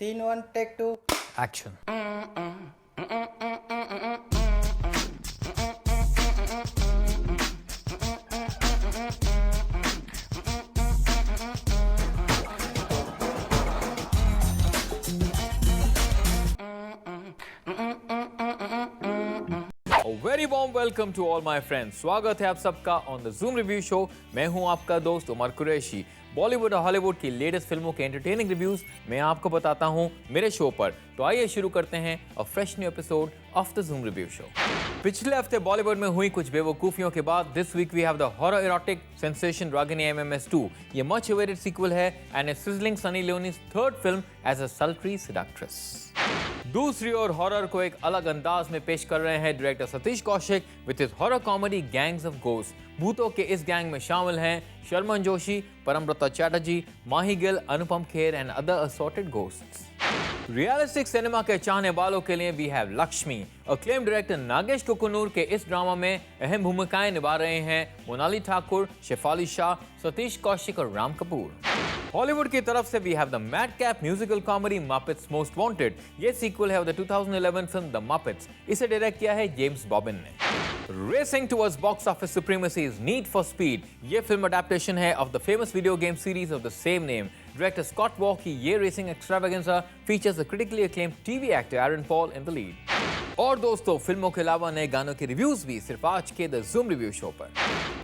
Scene 1, take 2. Action. Very warm welcome to all my friends. स्वागत है आप सबका on the Zoom review show. मैं हूं आपका दोस्त उमर कुरैशी। बॉलीवुड और हॉलीवुड की लेटेस्ट फिल्मों के एंटरटेनिंग रिव्यूज मैं आपको बताता हूं मेरे शो पर। तो आइए शुरू करते हैं a fresh new episode of the Zoom review show. पिछले हफ्ते बॉलीवुड में हुई कुछ बेवकूफियों के बाद this week we have the horror erotic sensation Ragini MMS 2। ये मच अवेटेड सीक्वल है एंड ए सिजलिंग सनी लियोनी's third film as a sultry seductress. दूसरी ओर हॉरर को एक अलग अंदाज में पेश कर रहे हैं director Satish Kaushik with his horror comedy gangs of ghost. भूतों के इस गैंग में शामिल हैं Sharman Joshi, Parambrata Chatterjee, Mahi Gill, Anupam Kher and other assorted ghosts. Realistic cinema के चाहने वालों के लिए we have Lakshmi. Acclaimed director Nagesh Kukunoor के इस ड्रामा में अहम भूमिकाएं निभा रहे हैं मोनाली ठाकुर, शेफाली शाह, सतीश कौशिक और राम कपूर। हॉलीवुड की तरफ से we have the madcap musical comedy Muppets most wanted. ये सीक्वल है of the 2011 film the Muppets. इसे डायरेक्ट किया है जेम्स बॉबिन ने। Racing towards box office supremacy is Need for Speed। ये फिल्म अडेप्टेशन है of the famous video game series of the same name. Director Scott Waugh की ये racing extravaganza features the critically acclaimed TV actor Aaron Paul in the lead. और दोस्तों, फिल्मों के अलावा नए गानों के रिव्यूज भी सिर्फ आज के द जूम रिव्यू शो पर।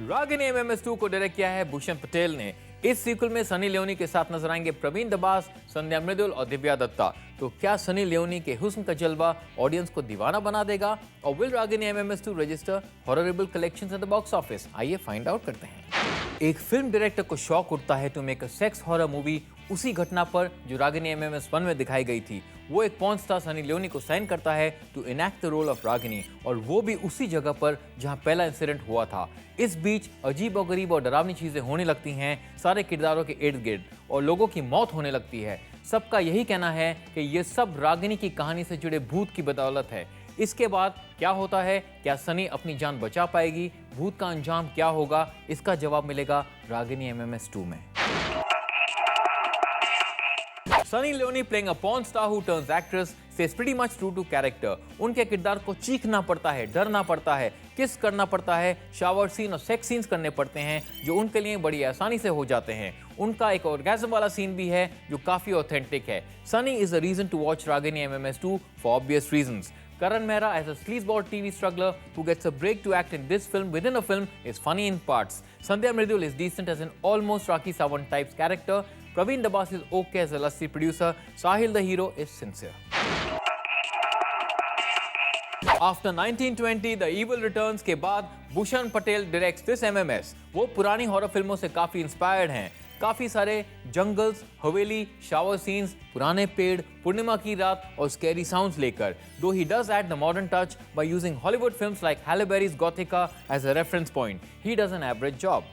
रागिनी MMS 2 को डायरेक्ट किया है भूषण पटेल ने। इस सीक्वल में सनी लियोनी के साथ नजर आएंगे प्रवीण दबास, संध्या मृदुल और दिव्या दत्ता। तो क्या सनी लियोनी के हुस्न का जलवा ऑडियंस को दीवाना बना देगा? और will Ragini MMS 2 register horrible collections at the box office? आइए फाइंड आउट करते हैं। एक फिल्म डायरेक्टर को शौक उठता है to make a sex horror movie उसी घटना पर जो रागिनी MMS 1 में दिखाई गई थी। वो एक पॉर्न स्टार सनी लियोनी को साइन करता है to enact the role of Ragini, और वो भी उसी जगह पर जहां पहला इंसिडेंट हुआ था। इस बीच अजीब और गरीब और डरावनी चीजें होने लगती हैं सारे किरदारों के इर्द गिर्द, और लोगों की मौत होने लगती है। सबका यही कहना है कि ये सब रागिनी की कहानी से जुड़े भूत की बदौलत है। इसके बाद क्या होता है? क्या सनी अपनी जान बचा पाएगी? भूत का अंजाम क्या होगा? इसका जवाब मिलेगा रागिनी MMS 2 में। Sunny Leone playing a porn star who turns actress stays pretty much true to character। उनके किरदार को चीखना पड़ता है, डरना पड़ता है, किस करना पड़ता है, शावर सीन और सेक्स सीन्स करने पड़ते हैं जो उनके लिए बड़ी आसानी से हो जाते हैं। उनका एक ऑर्गेज़म वाला सीन भी है जो काफी ऑथेंटिक है। Sunny is a reason to watch Ragini MMS 2 for obvious reasons. Karan Mehra as a sleazeball TV struggler who gets a break to act in this film within a film is funny in parts. Sandhya Mridul is decent as an almost Rakhi Sawant type character. Praveen Dabas is okay as a lusty producer. Sahil the hero is sincere. After 1920, The Evil Returns के बाद Bhushan Patel directs this MMS। वो पुरानी horror फिल्मों से काफी inspired हैं। काफी सारे जंगल्स, हवेली, शावर सीन्स, पुराने पेड़, पूर्णिमा की रात और स्कैरी साउंड्स लेकर। Though he does add the modern touch by using Hollywood films like Halle Berry's Gothika as a reference point. He does an average job.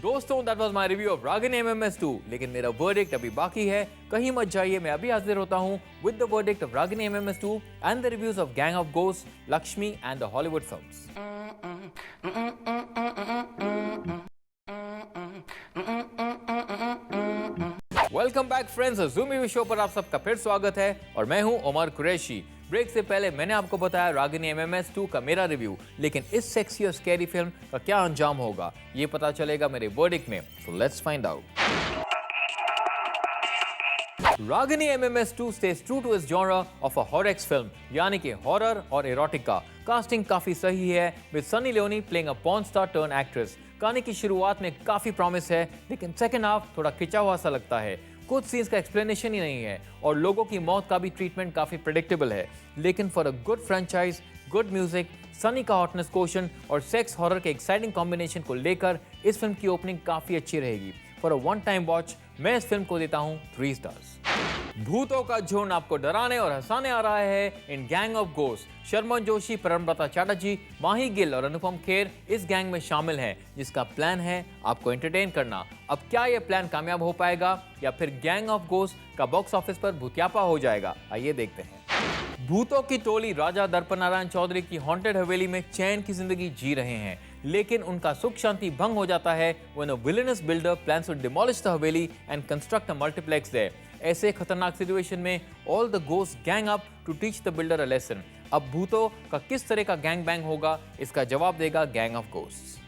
दोस्तों, that was my review of Ragini MMS 2। लेकिन मेरा verdict अभी बाकी है, कहीं मत जाइए, मैं अभी हाजिर होता हूँ with the verdict of Ragini MMS 2 and the reviews of gang of ghost, Lakshmi and the Hollywood films. Welcome back friends, zoom review show पर आप सबका फिर स्वागत है और मैं हूं उमर कुरैशी। ब्रेक से पहले मैंने आपको बताया रागिनी MMS 2 का मेरा रिव्यू, लेकिन इस सेक्सी और स्कैरी फिल्म का क्या अंजाम होगा ये पता चलेगा मेरे वर्डिक्ट में। So let's find out. Ragini MMS 2 stays true to its genre of a horror film, यानी कि हॉरर और एरोटिका। कास्टिंग काफी सही है with Sunny Leone playing a porn star turn actress. कहानी की शुरुआत में काफी प्रॉमिस है, लेकिन सेकंड हाफ थोड़ा खिंचा हुआ सा लगता है। कुछ सीन्स का एक्सप्लेनेशन ही नहीं है और लोगों की मौत का भी ट्रीटमेंट काफी प्रेडिक्टेबल है। लेकिन for a good franchise, good music, Sunny का हॉटनेस क्वोशंट और सेक्स हॉरर के एक्साइटिंग कॉम्बिनेशन को लेकर इस फिल्म की ओपनिंग काफी अच्छी रहेगी। For a one time watch मैं इस फिल्म को देता हूँ 3 स्टार्स। भूतों का झुंड आपको डराने और हंसाने आ रहा है in gang of ghost. Sharman Joshi, Parambrata Chatterjee, Mahi Gill और अनुपम खेर इस गैंग में शामिल हैं, जिसका प्लान है आपको एंटरटेन करना। अब क्या यह प्लान कामयाब हो पाएगा या फिर गैंग ऑफ घोस्ट का बॉक्स ऑफिस पर भूतियापा हो जाएगा? आइए देखते हैं। भूतों की टोली राजा दर्पण नारायण चौधरी की हॉन्टेड हवेली में चैन की जिंदगी जी रहे हैं, लेकिन उनका सुख शांति भंग हो जाता है when a villainous builder plans to demolish the Haveli and construct a multiplex there. ऐसे खतरनाक सिचुएशन में all the ghosts gang up to teach the builder a lesson. अब भूतों का किस तरह का गैंग बैंग होगा, इसका जवाब देगा gang of ghosts.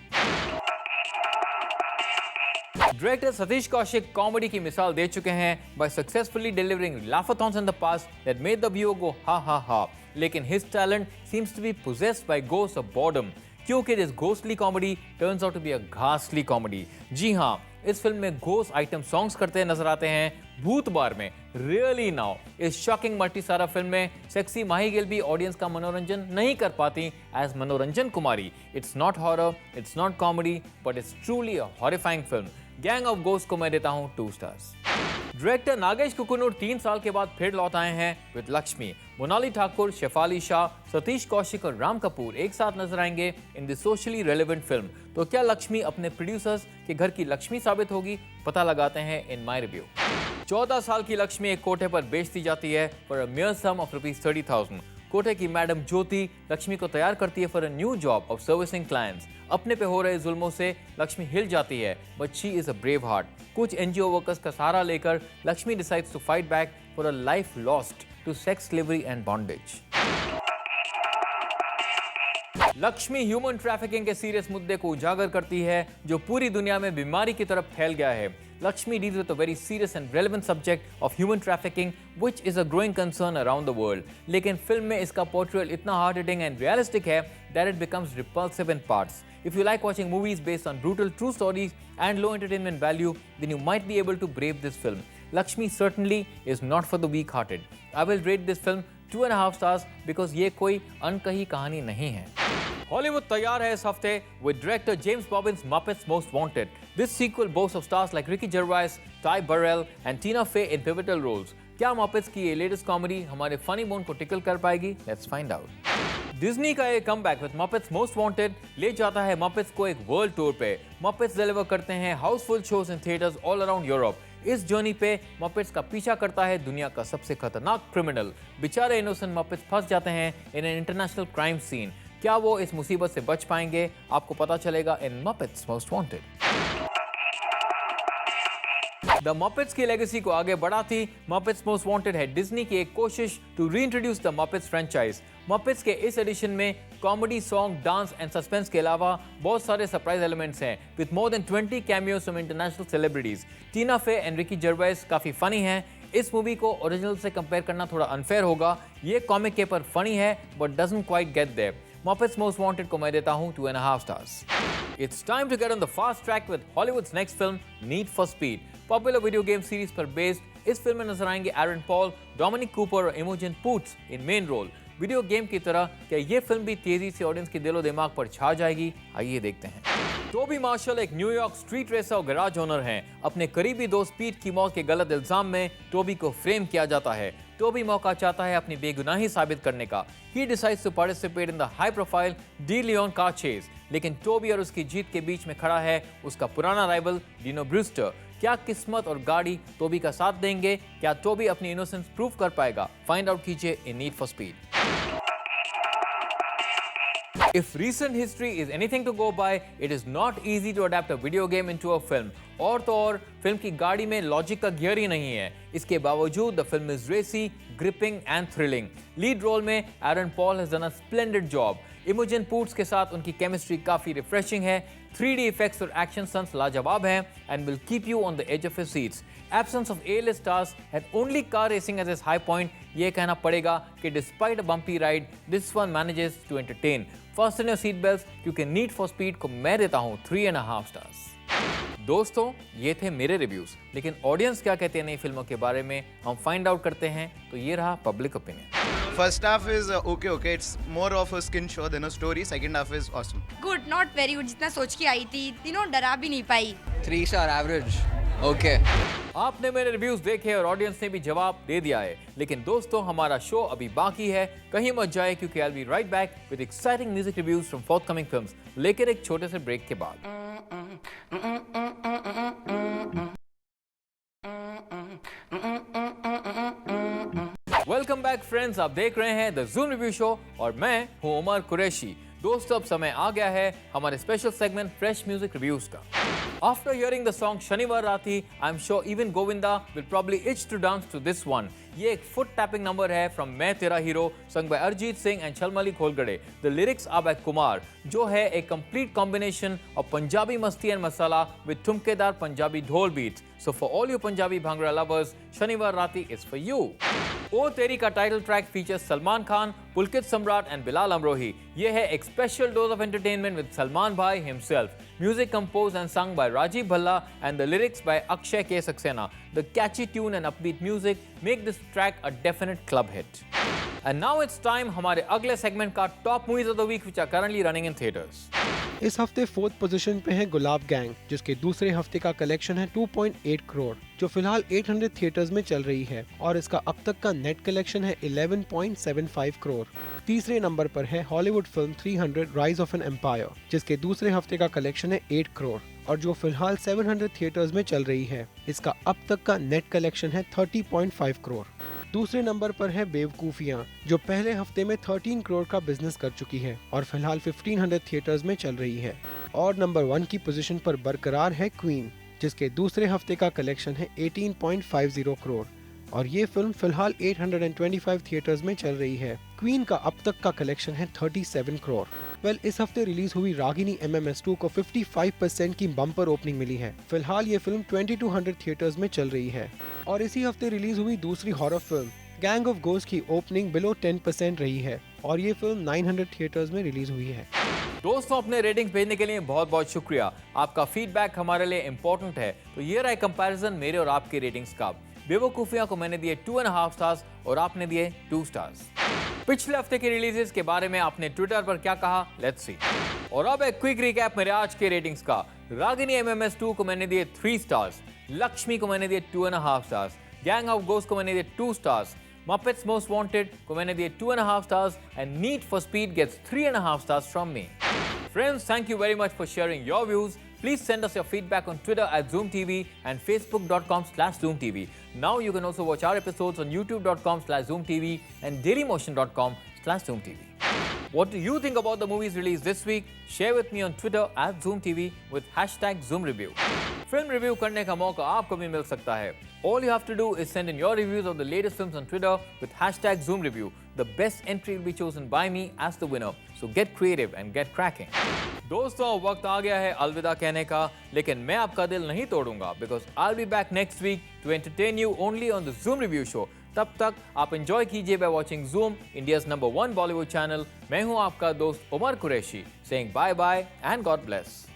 Director Satish Kaushik comedy की मिसाल दे चुके हैं by successfully delivering laugh-a-thons in the past that made the viewer go ha ha ha. लेकिन his talent seems to be possessed by ghosts of boredom, क्योंकि this ghostly comedy turns out to be a ghastly comedy. जी हाँ, इस film में ghost item songs करते नजर आते हैं भूत बार में। Really now is shocking multi starrer film में सेक्सी माही गिल भी ऑडियंस का मनोरंजन नहीं कर पाती as Manoranjan Kumari. It's not horror, it's not comedy, but it's truly a horrifying film. Gang of ghost को मैं देता हूं 2 स्टार्स। डायरेक्टर नागेश कुकुनूर 3 साल के बाद फिर लौट आए हैं विद लक्ष्मी। मोनाली ठाकुर, शेफाली शाह, सतीश कौशिक और राम कपूर एक साथ नजर आएंगे in the socially relevant film. तो क्या लक्ष्मी अपने प्रोड्यूसर्स के घर की लक्ष्मी साबित होगी? पता लगाते हैं इन माय रिव्यू। 14 साल की लक्ष्मी एक कोठे पर बेच दी जाती है for a mere sum of ₹30,000। कोठे की मैडम ज्योति लक्ष्मी को तैयार करती है for a new job of servicing clients. अपने पे हो रहे जुल्मों से लक्ष्मी हिल जाती है, but she is a brave heart. कुछ एनजीओ वर्कर्स का सहारा लेकर Lakshmi decides to fight back for a life lost to sex slavery and bondage. Lakshmi human trafficking के सीरियस मुद्दे को उजागर करती है जो पूरी दुनिया में बीमारी की तरफ फैल गया है। Lakshmi deals with a very serious and relevant subject of human trafficking, which is a growing concern around the world. लेकिन फिल्म में इसका portrayal इतना hard-hitting and realistic है that it becomes repulsive in parts. If you like watching movies based on brutal true stories and low entertainment value, then you might be able to brave this film. Lakshmi certainly is not for the weak-hearted. I will rate this film 2.5 stars because ये कोई अनकही कहानी नहीं है। Hollywood तैयार है इस हफ्ते with director James Bobin's Muppets most wanted. This sequel बोasts of stars like Ricky Gervais, Ty Burrell and Tina Fey in pivotal roles. क्या मपेट्स की ये लेटेस्ट कॉमेडी हमारे फनी बोन को टिकल कर पाएगी? Let's find out. डिज्नी का एक comeback with muppets most wanted ले जाता है मपेट्स को एक वर्ल्ड टूर पे। मपेट्स डिलीवर करते हैं Housefull shows in theatres all around Europe. इस जर्नी पे मपेट्स का पीछा करता है दुनिया का सबसे खतरनाक क्रिमिनल। बेचारे इनोसेंट मपेट्स फंस जाते हैं in an international crime scene. क्या वो इस मुसीबत से बच पाएंगे? आपको पता चलेगा in Muppets most wanted. The Muppets की लेगेसी को आगे बढ़ाती मपेट्स मोस्ट वांटेड है डिज्नी की एक कोशिश to reintroduce the Muppets franchise. Muppets के इस एडिशन में comedy, song, dance and suspense के अलावा बहुत सारे सरप्राइज एलिमेंट्स हैं with more than 20 cameos from international celebrities. Tina Fey and Ricky जर्वाइस काफी फनी हैं। इस मूवी को ओरिजिनल से कंपेयर करना थोड़ा अनफेयर होगा। ये कॉमिक के पर फनी है but doesn't quite get there. Muppets Most Wanted को मैं देता हूं 2.5 stars. It's time to get on the fast track with Hollywood's next film, Need for Speed. Popular video game series पर based इस film में नजर आएंगे एरन पॉल, डोमिनिक कूपर और इमोजन पूट्स इन मेन रोल। वीडियो गेम की तरह क्या ये फिल्म भी तेजी से ऑडियंस के दिलो दिमाग पर छा जाएगी? आइए देखते हैं। टोबी मार्शल एक न्यूयॉर्क स्ट्रीट रेसर और गैराज ओनर हैं। अपने करीबी दोस्त पीट की मौत के गलत इल्जाम में टोबी को फ्रेम किया जाता है। टोबी मौका चाहता है अपनी बेगुनाही साबित करने का। He decides to participate in the high-profile De Leon car chase, लेकिन टोबी और उसकी जीत के बीच में खड़ा है उसका पुराना राइवल डिनो ब्रूस्टर। क्या किस्मत और गाड़ी टोबी का साथ देंगे? क्या टोबी अपनी इनोसेंस प्रूव कर पाएगा? फाइंड आउट कीजिए in need for speed. If recent history is anything to go by, it is not easy to adapt a video game into a film. और तो और फिल्म की गाड़ी में लॉजिक का गियर ही नहीं है। इसके बावजूद the film is racy, gripping and thrilling. Lead role में Aaron Paul has done a splendid job. Imogen Poots के साथ उनकी केमिस्ट्री काफी रिफ्रेशिंग है। 3D इफेक्ट्स और एक्शन स्टंट्स लाजवाब हैं and will keep you on the edge of your seats. Absence of A-list stars and only car racing as its high point, ये कहना पड़ेगा कि despite a bumpy ride, this one manages to entertain. Fasten your seat belts क्योंकि Need for Speed को मैं देता हूँ 3.5 stars. दोस्तों, ये थे मेरे रिव्यूज, लेकिन ऑडियंस क्या कहते हैं नई फिल्मों के बारे में हम फाइंड आउट करते हैं। तो ये रहा public opinion. First half is okay. It's more of a skin show than a story. Second half is awesome. Good, not very good. जितना सोच के आई थी, डरा भी नहीं पाई। 3 star average. Okay. आपने मेरे रिव्यूज देखे और ऑडियंस ने भी जवाब दे दिया है, लेकिन दोस्तों हमारा शो अभी बाकी है। कहीं मत जाए क्योंकि I'll be right back with exciting music reviews from forthcoming films, लेकिन एक छोटे से ब्रेक के बाद। वेलकम बैक फ्रेंड्स, आप देख रहे हैं द जूम रिव्यू शो और मैं हूं उमर कुरैशी। दोस्तों अब समय आ गया है हमारे special segment fresh music reviews का। After hearing the song Shanivar Rati, I'm sure even Govinda will probably itch to dance to this one. ये एक foot tapping number है from मैं तेरा hero sung by Arjit Singh and Shalmali Kholgade. The lyrics are by Kumar, जो है एक complete combination of Punjabi masti and masala with ठुमकेदार Punjabi dhol beats. So for all you Punjabi Bhangra lovers, Shanivar Rati is for you. O Teri का title track features Salman Khan, Pulkit Samrat and Bilal Amrohi. ये है एक special dose of entertainment with Salman भाई himself. Music composed and sung by Rajiv Bhalla and the lyrics by Akshay K. Saxena. The catchy tune and upbeat music make this track a definite club hit. And now it's time हमारे अगले segment का top movies of the week which are currently running in theaters. इस हफ्ते 4th position पे है गुलाब gang, जिसके दूसरे हफ्ते का कलेक्शन है 2.8 करोड़, जो फिलहाल 800 थिएटर्स में चल रही है और इसका अब तक का नेट कलेक्शन है 11.75 करोड़। तीसरे नंबर पर है Hollywood film 300 rise of an empire, जिसके दूसरे हफ्ते का कलेक्शन है 8 करोड़ और जो फिलहाल 700 थिएटर्स में चल रही है। इसका अब तक का नेट कलेक्शन है 30.5 करोड़। दूसरे नंबर पर है बेवकूफियां, जो पहले हफ्ते में 13 करोड़ का बिजनेस कर चुकी है और फिलहाल 1500 थिएटर्स में चल रही है। और नंबर 1 की पोजीशन पर बरकरार है क्वीन, जिसके दूसरे हफ्ते का कलेक्शन है 18.50 करोड़ और ये फिल्म फिलहाल 825 थिएटर्स में चल रही है। क्वीन का अब तक का कलेक्शन है 37 करोड़। इस हफ्ते रिलीज हुई रागिनी MMS2 को 55% की बम्पर ओपनिंग मिली है। फिलहाल ये फिल्म 2200 थिएटर्स में चल रही है। और इसी हफ्ते रिलीज हुई दूसरी horror film gang of ghost की ओपनिंग बिलो 10% रही है और ये फिल्म 900 थिएटर्स में रिलीज हुई है। दोस्तों अपने रेटिंग भेजने के लिए बहुत बहुत शुक्रिया। आपका फीडबैक हमारे लिए इम्पोर्टेंट है। तो ये रहा कंपैरिजन मेरे और आपके रेटिंग्स का। बेवकूफियां को मैंने दिए 2.5 स्टार्स और आपने दिए 2 स्टार्स। पिछले हफ्ते के रिलीजेस के बारे में आपने ट्विटर पर क्या कहा, लेट्स सी। और अब एक क्विक रिकैप मेरे आज के रेटिंग्स का। रागिनी MMS2 को मैंने दिए 3 स्टार्स, लक्ष्मी को मैंने दिए 2.5 स्टार्स, गैंग ऑफ गोस्ट को मैंने दिए 2 स्टार्स, Muppets Most Wanted को मैंने दिए 2.5 stars and Need for Speed gets 3.5 stars from me. Friends, thank you very much for sharing your views. Please send us your feedback on Twitter at ZoomTV and Facebook.com/ZoomTV. Now you can also watch our episodes on YouTube.com/ZoomTV and DailyMotion.com/ZoomTV. What do you think about the movies released this week? Share with me on Twitter at ZoomTV with #ZoomReview. Film review करने का मौका आपको भी मिल सकता है। All you have to do is send in your reviews of the latest films on Twitter with #ZoomReview. The best entry will be chosen by me as the winner. So get creative and get cracking. दोस्तों वक्त आ गया है अलविदा कहने का, लेकिन मैं आपका दिल नहीं तोड़ूंगा because I'll be back next week to entertain you only on the Zoom Review Show. तब तक आप एंजॉय कीजिए by watching Zoom, India's number 1 Bollywood channel. मैं हूं आपका दोस्त Umar Qureshi, saying bye bye and God bless.